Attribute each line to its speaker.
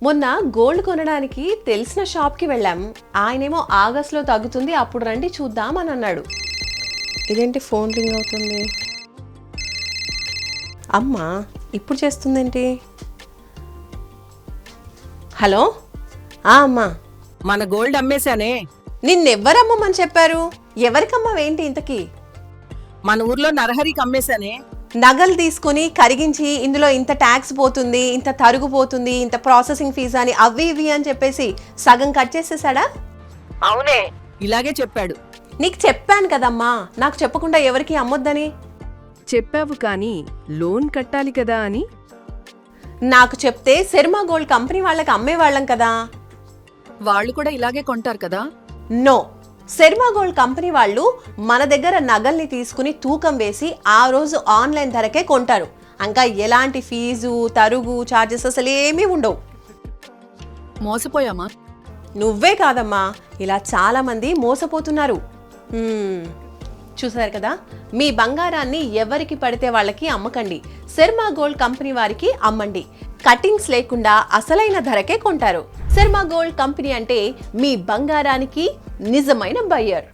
Speaker 1: మొన్న గోల్డ్ కొనడానికి తెలిసిన షాప్కి వెళ్ళాం. ఆయనేమో ఆగస్టులో తగ్గుతుంది, అప్పుడు రండి చూద్దాం అని అన్నాడు. ఇదేంటి ఫోన్ రింగ్ అవుతుంది? అమ్మా ఇప్పుడు చేస్తుందేంటి? హలో, అమ్మా.
Speaker 2: మన గోల్డ్ అమ్మేశానే.
Speaker 1: నిన్నెవ్వరమ్మమని చెప్పారు? ఎవరికమ్మావేంటి ఇంతకీ?
Speaker 2: మన ఊర్లో నరహరికి అమ్మేశానే.
Speaker 1: నగలు తీసుకుని కరిగించి ఇందులో ఇంత ట్యాక్స్ పోతుంది, ఇంత తరుగు పోతుంది, ఇంత ప్రాసెసింగ్ ఫీజు అని అవి ఇవి అని చెప్పేసి సగం కట్ చేసేసాడా?
Speaker 2: అవునే, ఇలాగే చెప్పాడు.
Speaker 1: నీకు చెప్పాను కదమ్మా, నాకు చెప్పకుండా ఎవరికి అమ్మొద్దని.
Speaker 3: చెప్పావు కానీ లోన్ కట్టాలి కదా అని.
Speaker 1: నాకు చెప్తే శర్మ గోల్డ్ కంపెనీ వాళ్ళకి అమ్మేవాళ్ళం కదా.
Speaker 4: వాళ్ళు కూడా ఇలాగే కొంటారు కదా.
Speaker 1: నో, శర్మ గోల్డ్ కంపెనీ వాళ్ళు మన దగ్గర నగల్ని తీసుకుని తూకం వేసి ఆ రోజు ఆన్లైన్ ధరకే కొంటారు. ఇంకా ఎలాంటి ఫీజు, తరుగు, ఛార్జెస్ అసలు ఏమీ ఉండవు.
Speaker 4: మోసపోయామా?
Speaker 1: నువ్వే కాదమ్మా, ఇలా చాలా మంది మోసపోతున్నారు. చూసారు కదా, మీ బంగారాన్ని ఎవరికి పడితే వాళ్ళకి అమ్మకండి. శర్మ గోల్డ్ కంపెనీ వారికి అమ్మండి. కటింగ్స్ లేకుండా అసలైన ధరకే కొంటారు. శర్మ గోల్డ్ కంపెనీ అంటే మీ బంగారానికి నిజమైన బయ్యర్.